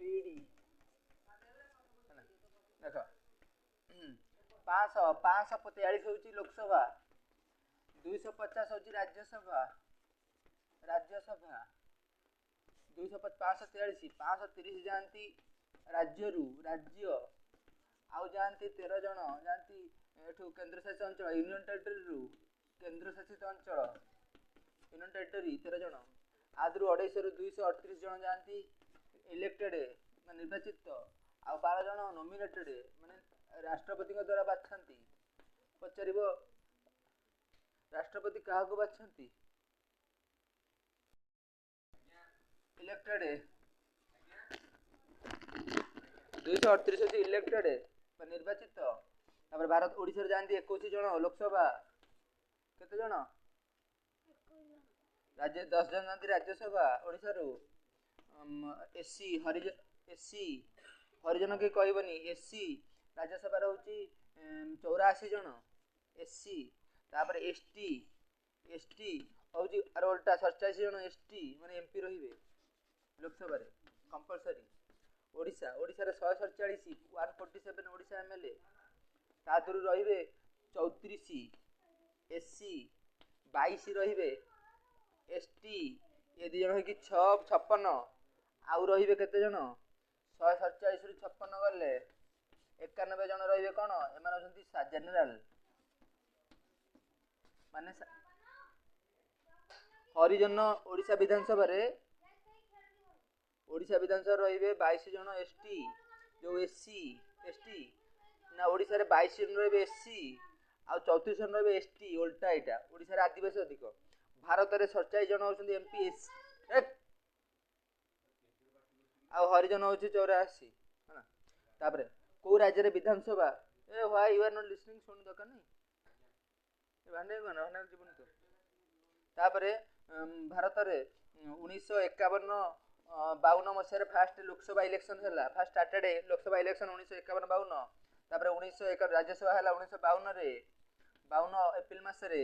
PD देख 543 हूँ लोकसभा 250 हूँ राज्यसभा 543 530 जाती राज्य आउ जाती 13 जन जाती एठू केन्द्रशासित अंचल यूनियन टेरिटरी केन्द्रशासित अंचल यूनियन टेरिटरी 13 जन आदि 28 रु 238 जन जाती इलेक्टेड निर्वाचित आ 12 जन नॉमिनेटेड माने राष्ट्रपति द्वारा बाछंती पचारिबो राष्ट्रपति क्या बाछंती इलेक्टेड 238 होची इलेक्टेड निर्वाचित तापर भारत ओडिसा जानती 21 जन लोकसभा केते जन राज्य 10 जन जानती राज्यसभा ओडिसा रो एससी हरिजन के कहबनी एससी राज्यसभा होची 84 जन एससी तापर एसटी होची आर उल्टा 47 जन एसटी माने एमपी रहिबे लोकसभा रे कंपलसरी ओडिसा रे 147 147 ओडिसा एमएलए तादुरु रहिबे 34 एससी 22 रहिबे एसटी ये दी जन कि 56 आउ रहिबे केते जन 147 रु 56 गले 91 जन रहिबे कोन एमान होचंती जनरल माने हरिजन ओडिसा विधानसभा रहिबे 22 जन एसटी जो एससी एसटी ना ओडिसा रे 22 जन रहिबे एससी आ 34 जन रहिबे एसटी उल्टा एटा ओडिसा रे आदिवासी अधिक भारत रे 47 जन होचंती एमपी एस आ हरिजन होची 84 है ना तापरे को राज्य रे विधानसभा ए why you are not listening सुन दका नहीं ए भाने गना जीवन तो तापरे भारत रे 1951 52 मसिया रे फर्स्ट लोकसभा इलेक्शन हला फर्स्ट स्टार्टेड लोकसभा इलेक्शन 1951 52 तापरे 1901 राज्यसभा हला 1952 रे 52 एप्रिल मास रे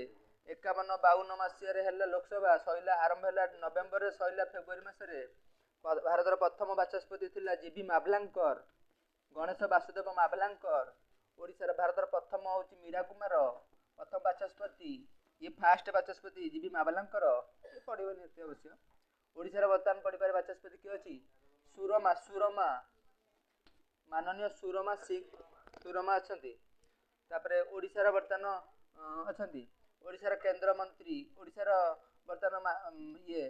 51 52 मसिया रे हला लोकसभा सहिला आरंभ हला नवेम्बर रे सहिला फेब्रुआरी मास रे भारत रो प्रथम बाचस्पति थिला जीबी मावलांकर गणेश वासुदेव मावलांकर ओडिसा रे भारत रो प्रथम होची मीरा कुमार प्रथम बाचस्पति ये फास्ट बाचस्पति जीबी मावलांकर पड़िबो नित्य अवश्य ओडिसा रे वर्तमान पड़ी पारे बाचस्पति के अछि सुरमा माननीय सुरमा अछंती तापरे ओडिसा रे वर्तमान अछंती ओडिसा रे केंद्र मंत्री ओडिसा रे वर्तमान ये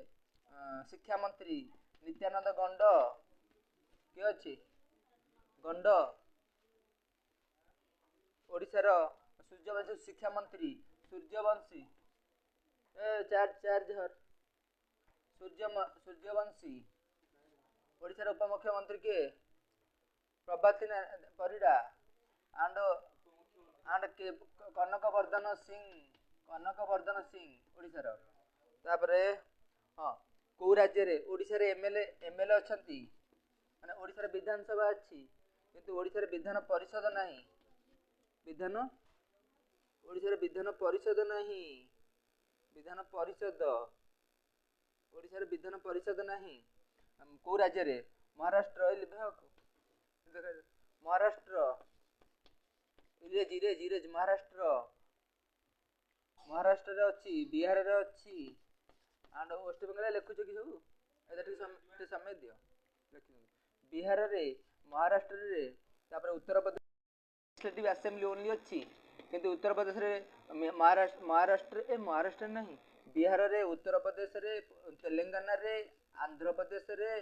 शिक्षा मंत्री नित्यानंद गंड के अछि गंड ओडिसा रे सूर्यवंशी शिक्षा मंत्री सूर्यवंशी ए चार्ज हर सूर्यवंशी ओडिसा रे उपमुख्यमंत्री के प्रभाती परिडा एंड के कनकवर्धन सिंह ओडिसा रो तापरे हां को राज्य रे ओडिसा रे एमएलए अछंती माने ओडिसा रे विधानसभा अछि किंतु ओडिसा रे विधान परिषद नाही ओडिसा रे विधान परिषद नाही ओडिसा रे विधान परिषद नाही को राज्य रे महाराष्ट्र धीरे महाराष्ट्र रे अछि बिहार रे अछि एंड वेस्ट बंगाल लिखु छ कि सब एटा समय दियो लिखि बिहार रे महाराष्ट्र रे तापर Uttar Pradesh legislative assembly only अछि किंतु उत्तर प्रदेश रे महाराष्ट्र नहीं बिहार रे उत्तर प्रदेश रे तेलंगाना रे आंध्र प्रदेश रे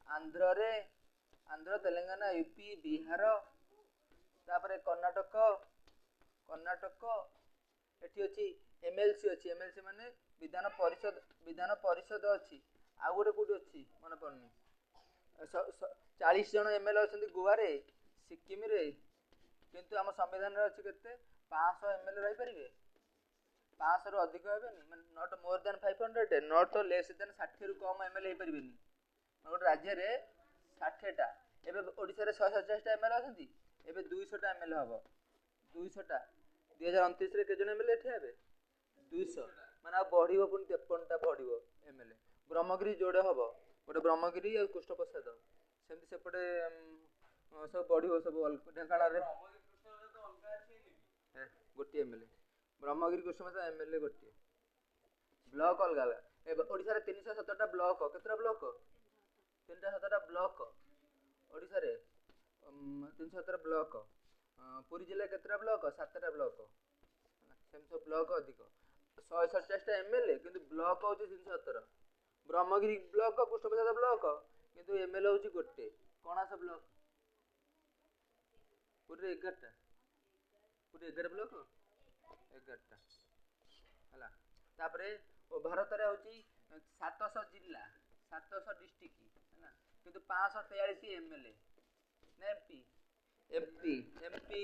आंध्र तेलंगाना यूपी बिहार तापर कर्नाटक एठी अछि एमएलसी माने विधान परिषद अछि आ गोटे कोठी अछि मन पड़नी 40 जन एमएलए अछंती गोवा रे सिक्किम रे किंतु हम संविधान रे अछि केते 500 एमएलए रहि परिबे 500 रु अधिक हेबेनी not more than 500 not less than 60 रु कम एमएलए हे परिबेनी गोटे राज्य रे 60 टा एबे ओडिसा रे 150 टा एमएलए अछंती एबे 200 टा एमएलए हबो 200 टा 2029 रे के जन एमएलए एठे हेबे 200 माने आ बढ़िबो पुनी 53 टा बढ़िबो एमएलए ब्रह्मगिरी जोड़े हबो गोटे ब्रह्मगिरी आ कृष्ण प्रसाद ସେମିତି ସେପଟେ ସବୁ ବଢ଼ିବ ସବୁ ଢେଙ୍କାନାଳରେ ଗୋଟିଏ ଏମଏଲଏ ବ୍ରହ୍ମଗିରି କୁସୁମ ଏମଏଲଏ ଗୋଟିଏ ବ୍ଲକ ଅଲଗା ଅଲଗା। ଏବେ ଓଡ଼ିଶାରେ 317ଟା ବ୍ଲକ କେତେଟା ବ୍ଲକ 317ଟା ବ୍ଲକ ଓଡ଼ିଶାରେ 317 ବ୍ଲକ ପୁରୀ ଜିଲ୍ଲା କେତେଟା ବ୍ଲକ 7ଟା ବ୍ଲକ ସେମିତି ସବୁ ବ୍ଲକ ଅଧିକ 147ଟା ଏମଏଲଏ କିନ୍ତୁ ବ୍ଲକ ହେଉଛି 317 ବ୍ରହ୍ମଗିରି ବ୍ଲକ କୃଷ୍ଣପ୍ରସାଦ ବ୍ଲକ କିନ୍ତୁ ଏମଏଲଏ ହେଉଛି ଗୋଟେ କଣାସ ବ୍ଲକ ପୁରୀରେ 11ଟା ପୁରୀ 11 ବ୍ଲକ 11ଟା ହେଲା। ତାପରେ ଭାରତରେ ହେଉଛି 700 ଜିଲ୍ଲା 700 ଡିଷ୍ଟ୍ରିକ୍ଟ ହେଲା କିନ୍ତୁ 543 ଏମଏଲଏ ନା ଏମପି ଏମପି ଏମପି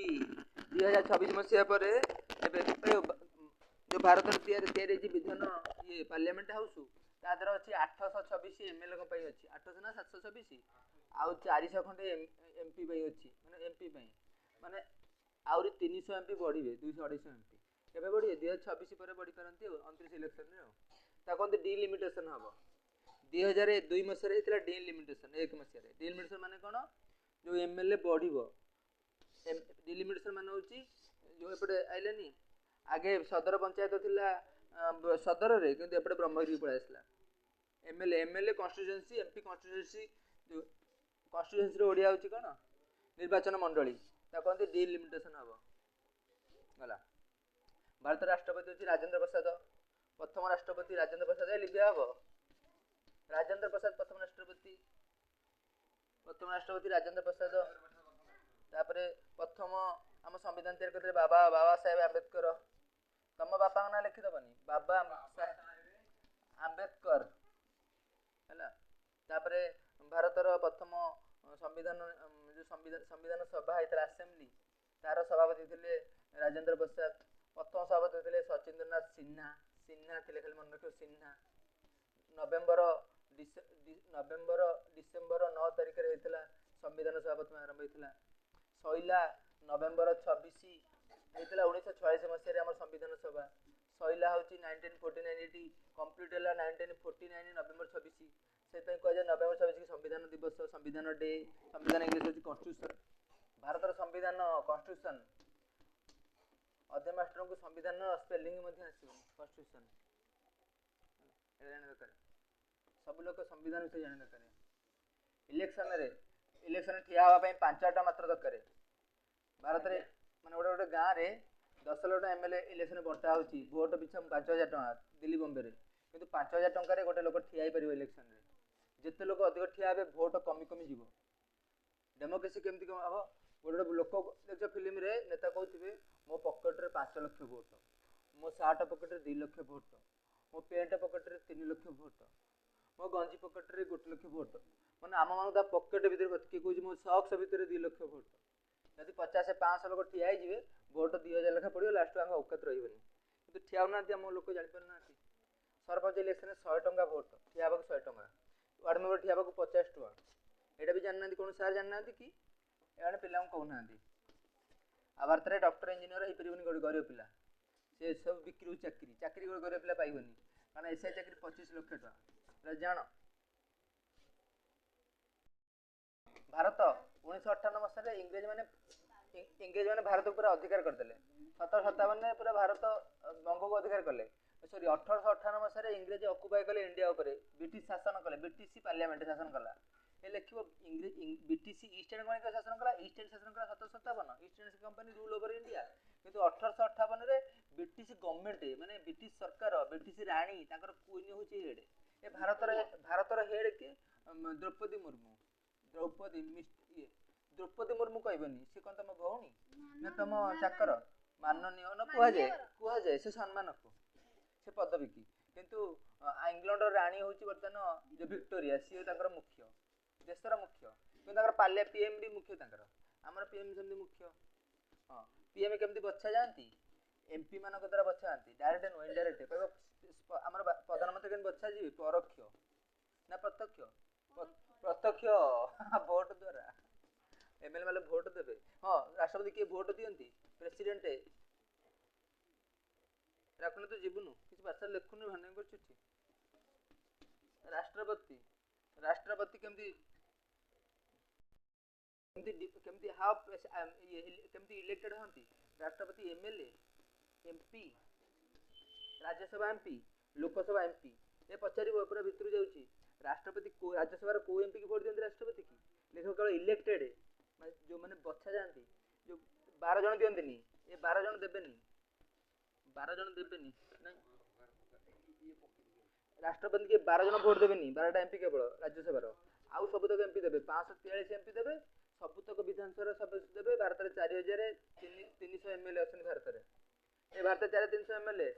2026 ମସିହା ପରେ ଏବେ ଯେଉଁ ଭାରତରେ ତିଆରି ହେଇଛି ବିଧାନ ଇଏ ପାର୍ଲିଆମେଣ୍ଟ ହାଉସ୍ ତା ଦେହରେ ଅଛି 826 ଏମଏଲଏଙ୍କ ପାଇଁ ଅଛି 800 ନା 726 ଆଉ 400 ଖଣ୍ଡେ ଏମପି ପାଇଁ ଅଛି ମାନେ ଏମପି ପାଇଁ ମାନେ ଆହୁରି 300 ଏମପି ବଢ଼ିବେ 200 250 ଏମପି କେବେ ବଢ଼ିବେ 2026 ପରେ ବଢ଼ିପାରନ୍ତି ଆଉ 29 ଇଲେକ୍ସନରେ ଆଉ ତା କୁହନ୍ତି ଡିଲିମିଟେସନ୍ ହେବ 2002 ମସିହାରେ ହେଇଥିଲା ଡିଲିମିଟେସନ୍ 1 ମସିହାରେ ଡିଲିମିଟେସନ୍ ମାନେ କ'ଣ ଯେଉଁ ଏମଏଲଏ ବଢ଼ିବ ଡିଲିମିଟେସନ୍ ମାନେ ହେଉଛି ଯେଉଁ ଏପଟେ ଆଇଲାନି ଆଗେ ସଦର ପଞ୍ଚାୟତ ଥିଲା ସଦରରେ କିନ୍ତୁ ଏପଟେ ବ୍ରହ୍ମଗିରି ପଳେଇ ଆସିଲା ଏମଏଲଏ କନଷ୍ଟିଚ୍ୟୁଏନ୍ସି ଏମପି କନଷ୍ଟିଚ୍ୟୁଏନ୍ସି କନଷ୍ଟିଚ୍ୟୁଏନ୍ସିର ଓଡ଼ିଆ ହେଉଛି କ'ଣ ନିର୍ବାଚନ ମଣ୍ଡଳୀ ତାକୁ କହନ୍ତି ଡିଲିମିଟେସନ୍ ହେବ ଗଲା। ଭାରତର ରାଷ୍ଟ୍ରପତି ହେଉଛି ରାଜେନ୍ଦ୍ର ପ୍ରସାଦ ପ୍ରଥମ ରାଷ୍ଟ୍ରପତି ରାଜେନ୍ଦ୍ର ପ୍ରସାଦ ଲିଭିଆ ହେବ ରାଜେନ୍ଦ୍ର ପ୍ରସାଦ ପ୍ରଥମ ରାଷ୍ଟ୍ରପତି ରାଜେନ୍ଦ୍ର ପ୍ରସାଦ ତାପରେ ପ୍ରଥମ ଆମ ସମ୍ବିଧାନ ତିଆରି କରିଥିଲେ ବାବା ସାହେବ ଆମ୍ବେଦକର ତମ ବାପାଙ୍କ ନାଁ ଲେଖିଦେବନି ବାବା ଆମ୍ବେଦକର ହେଲା। ତାପରେ ଭାରତର ପ୍ରଥମ ସମ୍ବିଧାନ ସଭା ହେଇଥିଲା ଆସେମ୍ବଲି ତାର ସଭାପତି ଥିଲେ ରାଜେନ୍ଦ୍ର ପ୍ରସାଦ ପ୍ରଥମ ସଭାପତି ଥିଲେ ସଚିନ୍ଦ୍ରନାଥ ସିହ୍ନା ଥିଲେ ଖାଲି ମନେ ରଖିବ ସିହ୍ନା ନଭେମ୍ବର ଡିସେମ୍ବର 9 ତାରିଖରେ ହେଇଥିଲା ସମ୍ବିଧାନ ସଭା ପ୍ରଥମେ ଆରମ୍ଭ ହେଇଥିଲା ସଇଲା ନଭେମ୍ବର 26 ହେଇଥିଲା 1946 ମସିହାରେ ଆମର ସମ୍ବିଧାନ ସଭା ସଇଲା ହେଉଛି 1949 ଏଠି କମ୍ପ୍ଲିଟ୍ ହେଲା 1949 ନଭେମ୍ବର 26 ସେଥିପାଇଁ କୁହାଯାଏ ନଭେମ୍ବର 26 ସମ୍ବିଧାନ ଦିବସ ସମ୍ବିଧାନ ଡେ ସମ୍ବିଧାନ ଇଂଲିଶ ହେଉଛି କନଷ୍ଟିଟ୍ୟୁସନ୍ ଭାରତର ସମ୍ବିଧାନ କନଷ୍ଟିଟ୍ୟୁସନ୍ ଅଧେ ମାଷ୍ଟରଙ୍କୁ ସମ୍ବିଧାନ ସ୍ପେଲିଂ ମଧ୍ୟ ଆସିବ କନଷ୍ଟିଟ୍ୟୁସନ୍ ଏଇଟା ଜାଣିବା ଦରକାର ସବୁ ଲୋକ ସମ୍ବିଧାନ ବିଷୟରେ ଜାଣିବା ଦରକାର। ଇଲେକ୍ସନରେ ଠିଆ ହେବା ପାଇଁ 5ଟା ମାତ୍ର ଦରକାର ଭାରତରେ ମାନେ ଗୋଟେ ଗାଁରେ 10 ଲକ୍ଷ ଏମଏଲଏ ଇଲେକ୍ସନ ବଣ୍ଟା ହେଉଛି ଭୋଟ ପିଛା 5,000 ଟଙ୍କା ଦିଲ୍ଲୀ ବମ୍ବେରେ କିନ୍ତୁ 5,000 ଟଙ୍କାରେ ଗୋଟେ ଲୋକ ଠିଆ ହେଇପାରିବ ଇଲେକ୍ସନରେ ଯେତେ ଲୋକ ଅଧିକ ଠିଆ ହେବେ ଭୋଟ କମି ଯିବ ଡେମୋକ୍ରେସି କେମିତି କ'ଣ ହେବ ଗୋଟେ ଲୋକ ଦେଖିଛ ଫିଲ୍ମରେ ନେତା କହୁଥିବେ ମୋ ପକେଟରେ 5 ଲକ୍ଷ ଭୋଟ ମୋ ସାର୍ଟ ପକେଟରେ 2 ଲକ୍ଷ ଭୋଟ ମୋ ପ୍ୟାଣ୍ଟ ପକେଟରେ 3 ଲକ୍ଷ ଭୋଟ ମୋ ଗଞ୍ଜି ପକେଟରେ 1 ଲକ୍ଷ ଭୋଟ ମାନେ ଆମମାନଙ୍କୁ ତା ପକେଟ ଭିତରେ କିଏ କହୁଛି ମୋ ସକ୍ସ ଭିତରେ 2 ଲକ୍ଷ ଭୋଟ ଯଦି 50-500 ଲୋକ ଠିଆ ହେଇଯିବେ ଭୋଟ 2,000 ଲେଖା ପଡ଼ିବ ଲାଷ୍ଟକୁ ଆମ ଔକାତ ରହିବନି କିନ୍ତୁ ଠିଆ ହେଉନାହାନ୍ତି ଆମ ଲୋକ ଜାଣିପାରୁନାହାନ୍ତି। ସରପଞ୍ଚ ଇଲେକ୍ସନରେ 100 ଟଙ୍କା ଭୋଟ ଠିଆ ହେବାକୁ 100 ଟଙ୍କା ୱାର୍ଡ଼ ମେମ୍ବର ଠିଆ ହେବାକୁ 50 ଟଙ୍କା ଏଇଟା ବି ଜାଣିନାହାନ୍ତି କୌଣସି ସାର୍ ଜାଣିନାହାନ୍ତି କି ଏମାନେ ପିଲାଙ୍କୁ କହୁନାହାନ୍ତି। ଆଉ ଭାରତରେ ଡକ୍ଟର ଇଞ୍ଜିନିୟର ହେଇପାରିବନି ଗରିବ ପିଲା ସେ ସବୁ ବିକ୍ରି ଚାକିରି ଗରିବ ପିଲା ପାଇବନି କାରଣ ଏସ୍ଆଇ ଚାକିରି 25 ଲକ୍ଷ ଟଙ୍କା ଜାଣ। ଭାରତ 1958 ମସିହାରେ ଇଂରେଜମାନେ ଭାରତକୁ ପୁରା ଅଧିକାର କରିଦେଲେ 1757 ପୁରା ଭାରତ ବଙ୍ଗକୁ ଅଧିକାର କଲେ 1858 ମସିହାରେ ଇଂରେଜ ଅକୁପାଇ କଲେ ଇଣ୍ଡିଆ ଉପରେ ବ୍ରିଟିଶ ଶାସନ କଲେ ବ୍ରିଟିଶ ପାର୍ଲିଆମେଣ୍ଟ ଶାସନ କଲା ଏ ଲେଖିବ ବ୍ରିଟିଶ ଇଷ୍ଟ ଇଣ୍ଡିଆ କମ୍ପାନୀ ଶାସନ କଲା ଇଷ୍ଟ ଇଣ୍ଡିଆ ଶାସନ କଲା 1757 East India company rule over India କିନ୍ତୁ 1858ରେ ବ୍ରିଟିଶ ଗଭର୍ଣ୍ଣମେଣ୍ଟ ମାନେ ବ୍ରିଟିଶ ସରକାର ବ୍ରିଟିଶ ରାଣୀ ତାଙ୍କର କୁଇନ୍ ହେଉଛି ହେଡ୍ ଏ ଭାରତର ହେଡ୍ କିଏ ଦ୍ରୌପଦୀ ମୁର୍ମୁ କହିବନି ସେ କ'ଣ ତମ ଭଉଣୀ ନା ତମ ଚାକର ମାନନୀୟ ନା କୁହାଯାଏ ସେ ସମ୍ମାନକୁ ସେ ପଦବୀକି କିନ୍ତୁ ଇଂଲଣ୍ଡର ରାଣୀ ହେଉଛି ବର୍ତ୍ତମାନ ଯେଉଁ ଭିକ୍ଟୋରିଆ ସିଏ ତାଙ୍କର ମୁଖ୍ୟ ଦେଶର ମୁଖ୍ୟ କିନ୍ତୁ ତାଙ୍କର ପିଏମ୍ ବି ମୁଖ୍ୟ ତାଙ୍କର ଆମର ପିଏମ୍ ସେମିତି ମୁଖ୍ୟ ହଁ ପିଏମ୍ କେମିତି ବଛା ଯାଆନ୍ତି ଏମପି ମାନଙ୍କ ଦ୍ୱାରା ବଛା ଯାଆନ୍ତି ଡାଇରେକ୍ଟ ନୁହେଁ ଇନଡାଇରେକ୍ଟ କହିବ ଆମର ପ୍ରଧାନମନ୍ତ୍ରୀ କେମିତି ବଛା ଯିବେ ପରୋକ୍ଷ ନା ପ୍ରତ୍ୟକ୍ଷ ଭୋଟ ଦ୍ୱାରା ଏମଏଲଏ ମାନେ ଭୋଟ ଦେବେ ହଁ ରାଷ୍ଟ୍ରପତି କିଏ ଭୋଟ ଦିଅନ୍ତି ପ୍ରେସିଡେଣ୍ଟ ରାଖୁନୁ ତୁ ଯିବୁନୁ କିଛି ଭାଷା ଲେଖୁନୁ ଭାନ କରୁଛୁ ରାଷ୍ଟ୍ରପତି କେମିତି केमती हाउ केमती इलेक्टेड होती राष्ट्रपति MLA MP Rajya Sabha MP Lok Sabha MP ये पचार पूरा भितर जाऊँगी राष्ट्रपति को राज्यसभा को एमपी की भोट दिखती राष्ट्रपति की लेकिन केवल इलेक्टेड जो मैंने बछा जाती जो 12 जन दिखती ये 12 जन देवेनि 12 जन देवेनि राष्ट्रपति के 12 जन भोट देवेनि 12टा एमपी केवल राज्यसभा आउ सबुतक एमपी देवे 543 एमपी देवे सबुतक विधानसभा सदस्य देवे भारत में 4300 एमएलए अच्छे भारत में ये भारत 4300 एमएलए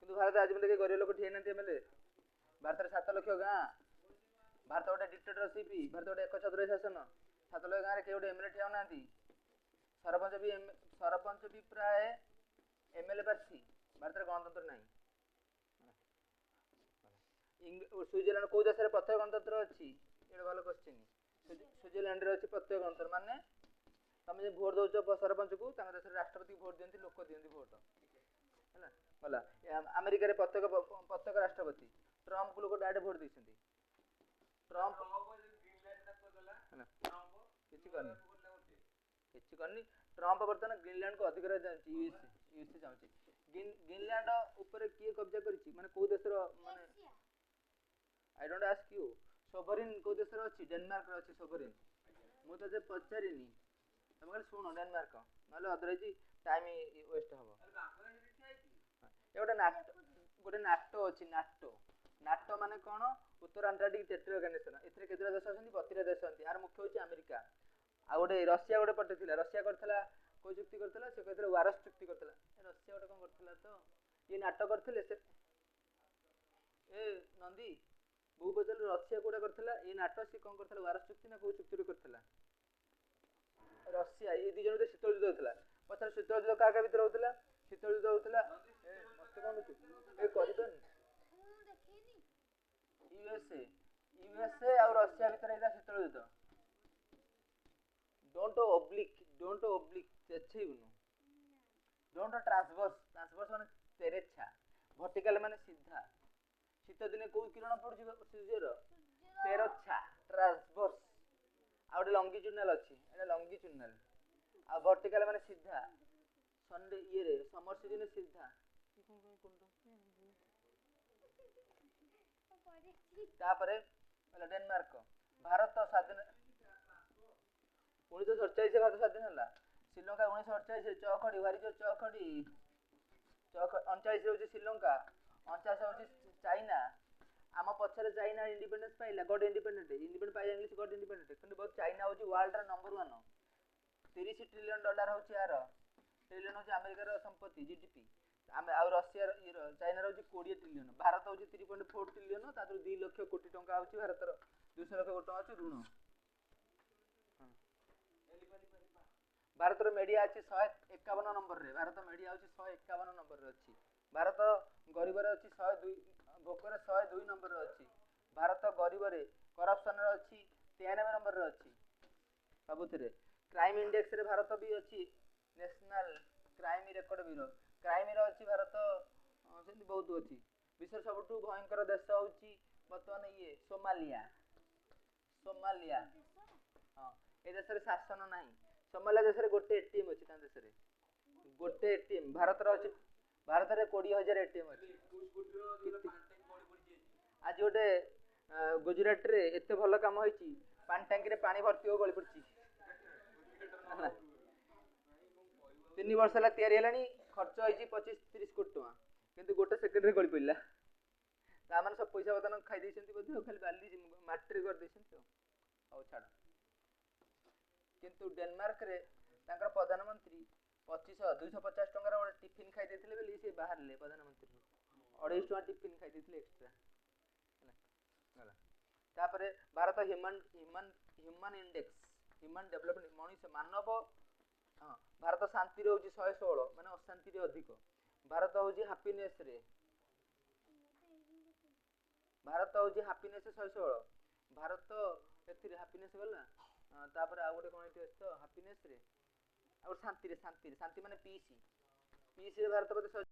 कि भारत आज देखिए गरीब लोग ठिए ना एमएलए भारत में 7 लाख गाँ भारत गोटे डिक्टेटरशिप भारत गोटे एकछत्र शासन 7 लाख गाँव में किए गोटे एमएलए ठिया ना सरपंच भी प्राय एमएलए प्रार्थी भारत में गणतंत्र ना स्विट्जरलैंड कौ देश में प्रत्येक गणतंत्र अच्छी ये भल क्वेश्चन स्विट्जरलैंड अच्छी प्रत्येक गणतंत्र माने तुम जो भोट दौच सरपंच को देश राष्ट्रपति भोट दिखती लोक दिखती भोट है गला अमेरिका रे प्रत्येक राष्ट्रपति ट्रम्प को लोग डायरेक्ट भोट देते ट्रम्प किसी करनी ट्रम्प बर्तमान ग्रीनलैंड को अधिकार यूएसए चाहूँगी ग्रीनलैंड ऊपर किए कब्जा करी माने कौ देश माने I don't ask you sovereign कौ देश अच्छी डेनमार्क अच्छी सोवरिन मुझे पचारिनी तुम खाली शुण डेनमार्क ना अदरवाइज टाइम वेस्ट हम गोटे नाटो अच्छी नाटो माने कौन उत्तर आंटार्कटिक ट्रेटी ऑर्गेनाइजेशन एथरे केतरा देश अछंती 32 देश अछंती यार मुख्य होची अमेरिका आ गोटे रशिया गोटे पटे थिला रशिया करथला कोई चुक्ति करथला से कहथला वारस चुक्ति करथला रशिया गोटे कोन करथला तो ये नाटो करथले से ए नंदी बहु बचल रशिया कोडा करथला ये नाटो से कोन करथला वारस चुक्ति ना कोई चुक्ति रे करथला रशिया ये दी जन शीतल युद्ध होथला पछर शीतल युद्ध का भीतर होथला शीतल युद्ध होथला ए मस्त कोन ए करितन यूएसए और रशिया भीतर एटा शीतल युद्ध डोंट ओब्लिक चेछेबनु डोंट ट्रांसवर्स माने तेरेछा वर्टिकल माने सीधा शीत दिने को किरण पड़ुची सूर्यर तेरछा ट्रांसवर्स आ गोटे लंगिट्यूडनल अच्छी एटा लंगिट्यूडनल आ वर्टिकल माने सीधा संडे ये रे समर सीजन सीधा तापरे डेनमार्क भारत स्वाधीन 1947 भारत स्वाधीन है श्रीलंका 1948 चौखड़ी वारिजो चौखड़ी 39 होची श्रीलंका 49 होची चाइना आम पछरे चाइना इंडिपेंडेंस पाइला गॉड इंडिपेंडेंट पाइ इंग्लिश गॉड इंडिपेंडेंट किंतु बहुत चाइना होची वर्ल्ड रा नंबर 1 $30 ट्रिलियन होची यार ट्रिलियन होची अमेरिका रा संपत्ति जीडीपी आमे आ रशिया चाइना रा होची 20 ट्रिलियन भारत होची 3.4 ट्रिलियन तादर 2 लाख कोटी टंका होची भारत रा 200 लाख कोटी टंका होची ऋण भारत रो मीडिया अच्छी 151 नंबर रे भारत मीडिया अच्छी 151 नंबर रे अच्छी भारत गरीब रे अच्छी 102 भोक रे 102 नंबर रे अच्छी भारत गरीब रे करप्शन रे अच्छी 93 नंबर रे अच्छी सबुतरे क्राइम इंडेक्स रे भारत भी अच्छी national crime record bureau crime रे अच्छी भारत सेंती बहुत अच्छी विश्व सबटू भयंकर देश होची वर्तमान ये सोमालिया हां ए देश रे शासन नाही सोमालिया देश रे गोटे एटीएम अछि ता देश रे गोटे एटीएम भारत रे अछि भारत रे 20,000 एटीएम अछि आज गोटे गुजरात रे एते भलो काम होईची पानी टंकी रे पानी भर्ती हो गली पड़ची 3 वर्ष ला तयारी हेलानी खर्च होईची 25-30 कोटी टका किंतु गोटे सेकेंड रे गली पड़ला ता माने सब पैसा बतन खाई दैछंती बधे खाली बाली माट्री कर दैछंती औ छाड़ किंतु डेनमार्क रे तांकर प्रधानमंत्री 250 टंका रो टिफिन खाई देथिले बेली से बाहर ले प्रधानमंत्री 28 टका टिफिन खाई देथिले एक्स्ट्रा हला तापरे Bharat human index human development मनुष्य मानव हां भारत शांति रे होची 116 माने अशांति रे अधिक भारत होची हैप्पीनेस रे भारत होची हैप्पीनेस 116 भारत एथिरे हैप्पीनेस गला तापर आ गोटे कोन इति तो हैप्पीनेस रे और शांति माने पीस रे भारत पते